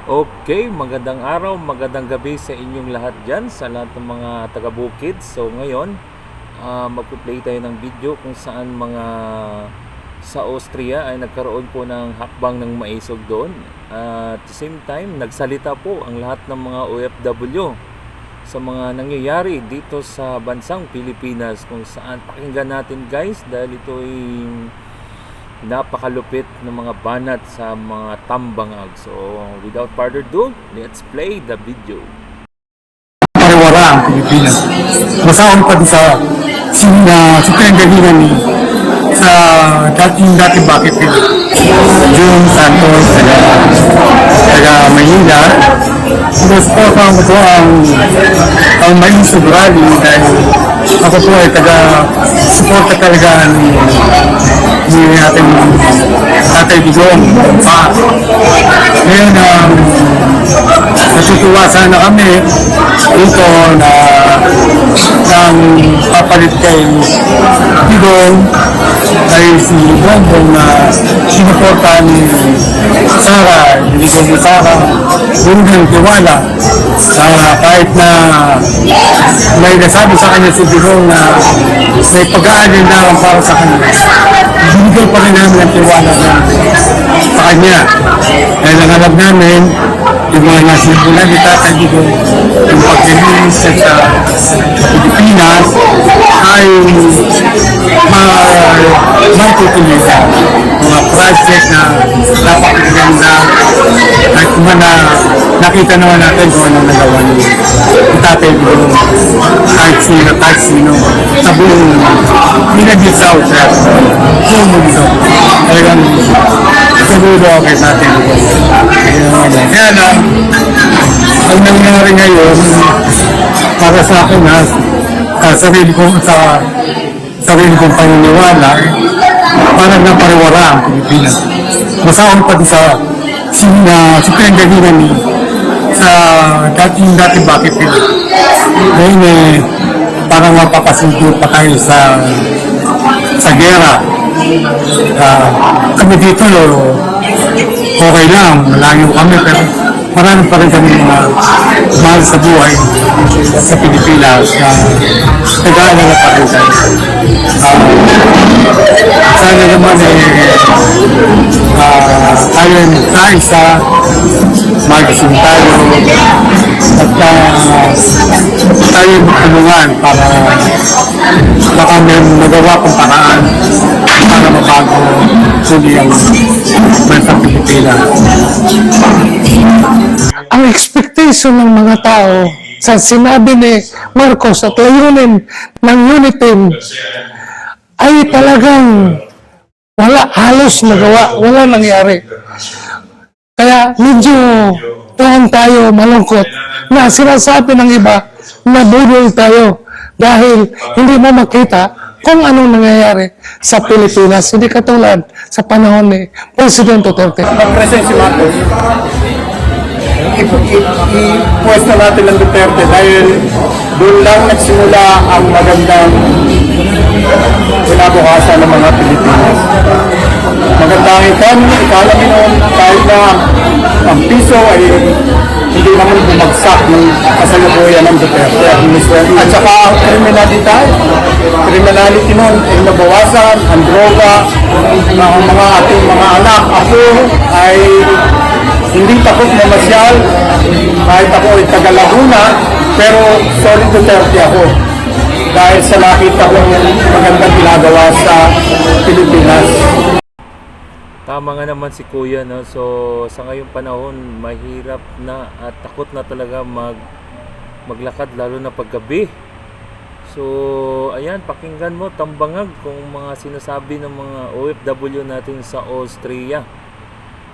Okay, magandang araw, magandang gabi sa inyong lahat dyan, sa lahat ng mga taga-Bukid. So ngayon, magpo-play tayo ng video kung saan mga sa Austria ay nagkaroon po ng hakbang ng maisog doon. At the same time, nagsalita po ang lahat ng mga OFW sa mga nangyayari dito sa bansang Pilipinas, kung saan pakinggan natin guys, dahil ito ay napakalupit ng mga banat sa mga tambangag. So without further ado, let's play the video. Pariwara ang Pilipinas. Masaon pa sa pinanggalingan sa dati bakit June Santos taga Manila. Gusto ko ang maisog rally dahil ako po ay taga-suporta talaga ni ating Tatay Digong. Ngayon, natutuwa sana kami dito na ang papalit kay Digong ay si Bongbong na sinuporta ni Sara, Digong ni Sara, unang tiwala. Kahit na may nasabi sa kanya si Digong na may pag-aalin na para sa kanya, binigay pa rin namin ang tiwala sa kanya. Dahil ang alam namin, yung mga nasimula ni Tatay Digong, yung pag-release sa Pilipinas ay matutuloy sa mga project na napakaganda at mga nakita naman natin kung anong nagawa ni Tatay Digong kahit sino sa buong Mindanao sa buong mundo. Talagang saludo ako kay Tatay Digong. Kaya lang, ang nangyari ngayon para sa akin sa sarili kong paniniwala, parang napariwara ang Pilipinas. Masaon pa sa pinanggalingan sa dati bakit ngayon parang mapapasundo pa tayo sa gera. Kami dito okay lang, malayo kami, pero marami pa rin kami mga mahal sa buhay sa Pilipinas na nag-aalala pa rin tayo. Sana naman tayo ay magkaisa, magasin tayo, at tayo magtulungan para baka may magawa kong paraan para mabago suli ang bansang Pilipinas. Ang expectation ng mga tao sa sinabi ni Marcos at layunin ng UNITIM ay talagang halos nagawa, wala nangyari. Kaya medyo tayo malungkot na sinasabi ng iba na budol tayo dahil hindi mo makita kung anong nangyayari sa Pilipinas, hindi katulad sa panahon ni President Duterte. Mag-present si Marcos, i-pwesto natin ng Duterte dahil doon lang nagsimula ang magandang kinabukasan ng mga Pilipinas. Magandang economy noon, kahit na ang piso ay hindi naman bumagsak ng kasalukuyan ng Duterte administration. At saka ang criminality noon ay nabawasan, ang droga, ang mga ating mga anak, ako ay hindi takot mamasyal, kahit ako ay taga Laguna, pero solid Duterte ako. Dahil sa nakita kong magandang ginagawa sa Pilipinas. Tama nga naman si Kuya, no? So sa ngayong panahon, mahirap na at takot na talaga maglakad, lalo na paggabi. So ayan, pakinggan mo tambangag kung mga sinasabi ng mga OFW natin sa Austria.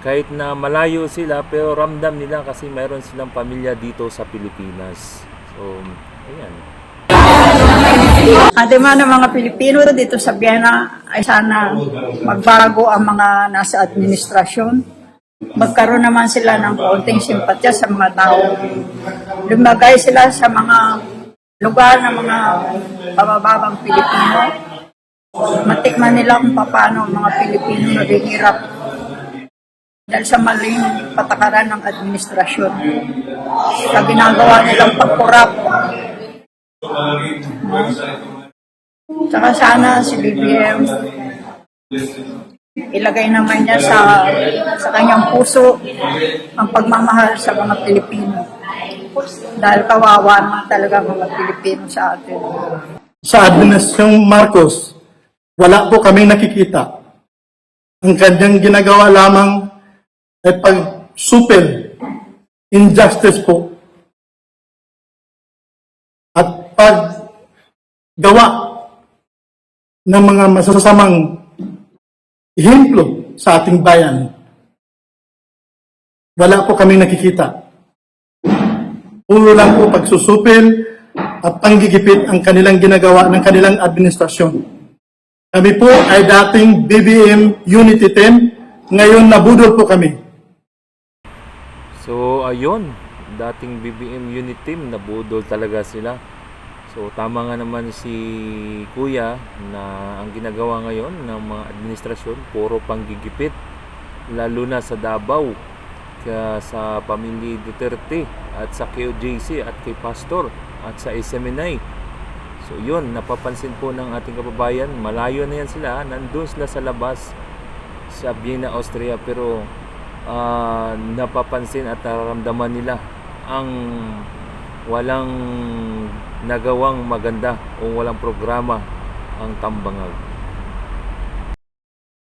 Kahit na malayo sila, pero ramdam nila kasi mayroon silang pamilya dito sa Pilipinas. So ayan. Ang demand ng mga Pilipino dito sa Vienna ay sana magbago ang mga nasa administrasyon. Magkaroon naman sila ng kaunting simpatya sa mga tao. Lumagay sila sa mga lugar ng mga pabababang Pilipino. Matikman nila kung paano ang mga Pilipino naghihirap dahil sa maling patakaran ng administrasyon. Sa ginagawa nilang pagkurap. Saka sana si BBM ilagay naman niya sa kanyang puso ang pagmamahal sa mga Pilipino. Dahil kawawa naman talaga ang mga Pilipino sa atin. Sa Administrasyong Marcos, wala po kaming nakikita. Ang kanyang ginagawa lamang ay pag-supel, injustice po. At paggawa ng mga masasamang ehemplo sa ating bayan. Wala po kaming nakikita. Puro lang po pagsusupil at panggigipit ang kanilang ginagawa ng kanilang administrasyon. Kami po ay dating BBM Unity 10, ngayon nabudol po kami. So ayun, dating BBM unit team, nabudol talaga sila. So tama nga naman si Kuya na ang ginagawa ngayon ng mga administrasyon puro panggigipit, lalo na sa Davao, kaya sa pamilya Duterte at sa KOJC at kay Pastor at sa SMNI. So yun, napapansin po ng ating kababayan, malayo na yan sila, nandun sila sa labas sa Vienna, Austria, pero napapansin at nararamdaman nila ang walang nagawang maganda o walang programa ang Tambangag.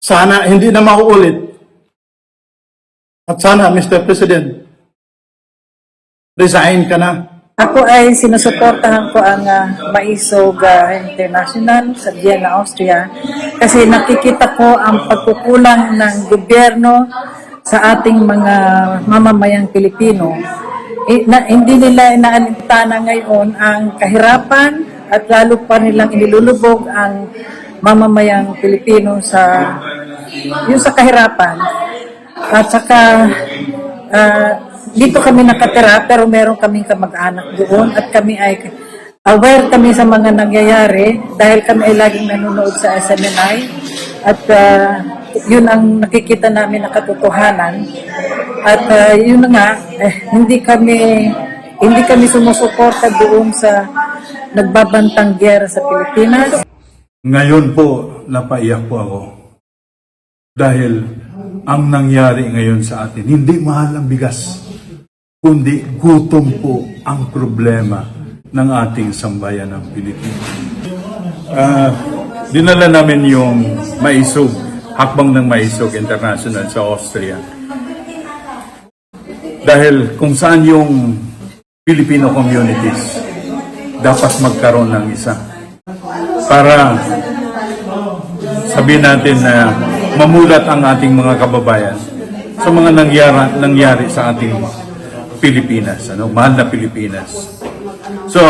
Sana hindi na mauulit. At sana, Mr. President, resign ka na. Ako ay sinusuportahan ko ang Maisog International sa Vienna, Austria kasi nakikita ko ang pagkukulang ng gobyerno sa ating mga mamamayang Pilipino. Hindi nila inaalintana ngayon ang kahirapan at lalo pa nilang inilulubog ang mamamayang Pilipino sa kahirapan. At saka dito kami nakatira pero meron kaming kamag-anak doon at kami ay aware kami sa mga nangyayari dahil kami ay laging nanonood sa SMNI at yun ang nakikita namin na katotohanan at yun na nga hindi kami sumusuporta doon sa nagbabantang giyera sa Pilipinas. Ngayon po, napaiyak po ako. Dahil ang nangyari ngayon sa atin, hindi mahal ang bigas, kundi gutom po ang problema ng ating sambayan ng Pilipinas. Dinala namin yung Maisog, hakbang ng Maisog International sa Austria. Dahil kung saan yung Filipino communities dapat magkaroon ng isa. Para sabihin natin na mamulat ang ating mga kababayan sa mga nangyari sa ating Pilipinas, mahal na Pilipinas. So,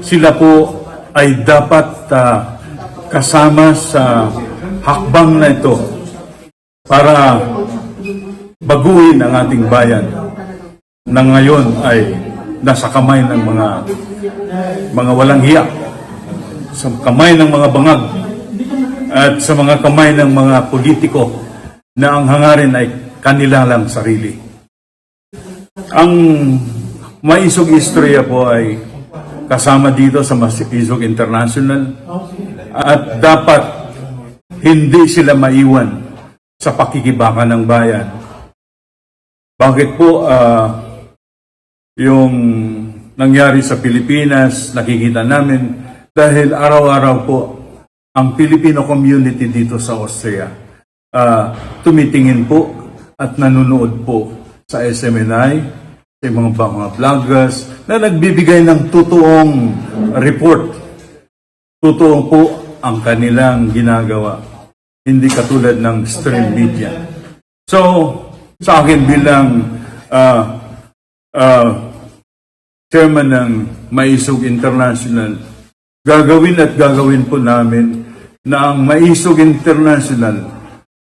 sila po ay dapat kasama sa hakbang na ito para baguhin ang ating bayan na ngayon ay nasa kamay ng mga walang hiya, sa kamay ng mga bangag, at sa mga kamay ng mga politiko na ang hangarin ay kanila lang sarili. Ang Maisog Istorya po ay kasama dito sa Maisog International at dapat hindi sila maiwan sa pakikibaka ng bayan. Bakit po yung nangyari sa Pilipinas, nakikita namin dahil araw-araw po ang Filipino community dito sa Austria tumitingin po at nanonood po sa SMNI, sa mga vloggers na nagbibigay ng totoong report. Totoo po ang kanilang ginagawa. Hindi katulad ng stream media. So, sa akin bilang chairman ng Maisog International, gagawin po namin na ang Maisog International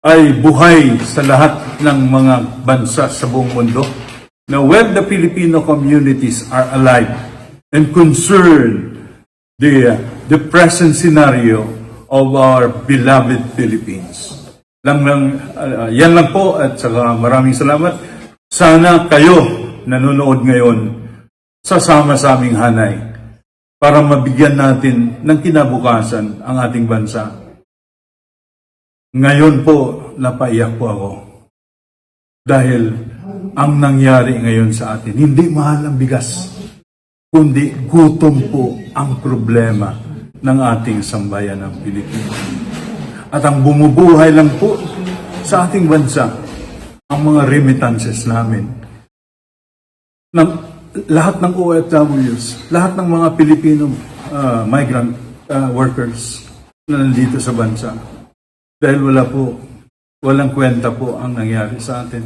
ay buhay sa lahat ng mga bansa sa buong mundo, na where the Filipino communities are alive and concerned the present scenario of our beloved Philippines. Yan lang po at saka maraming salamat. Sana kayo nanonood ngayon sasama sa aming hanay para mabigyan natin ng kinabukasan ang ating bansa. Ngayon po, napaiyak po ako. Dahil ang nangyari ngayon sa atin, hindi mahal ang bigas, kundi gutom po ang problema ng ating sambayan ng Pilipinas. At ang bumubuhay lang po sa ating bansa, ang mga remittances namin. Lahat ng OFWs, lahat ng mga Pilipino migrant workers na nandito sa bansa. Dahil walang kwenta po ang nangyari sa atin.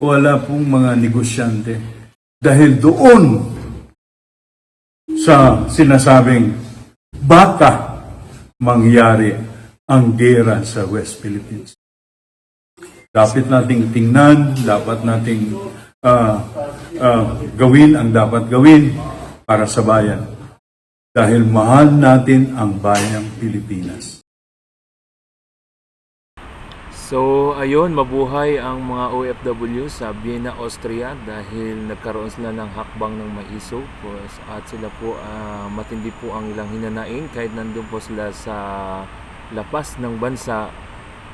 Wala pong mga negosyante. Dahil doon sa sinasabing baka mangyari ang gera sa West Philippines. Dapat nating tingnan, dapat nating gawin ang dapat gawin para sa bayan. Dahil mahal natin ang bayang Pilipinas. So, ayun, mabuhay ang mga OFW sa Vienna, Austria dahil nagkaroon sila ng hakbang ng maisog at sila po matindi po ang ilang hinanaing kahit nandun po sila sa lapas ng bansa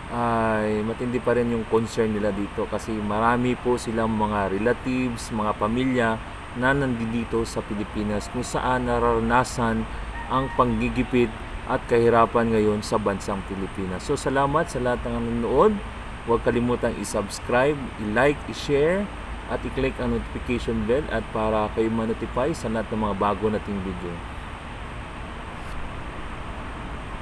ay matindi pa rin yung concern nila dito kasi marami po silang mga relatives, mga pamilya na nandito sa Pilipinas kung saan nararanasan ang panggigipit at kahirapan ngayon sa bansang Pilipinas. So salamat sa lahat ng nanonood. Huwag kalimutang i-subscribe, i-like, i-share at i-click ang notification bell at para kayo ma-notify sa lahat ng mga bago nating video.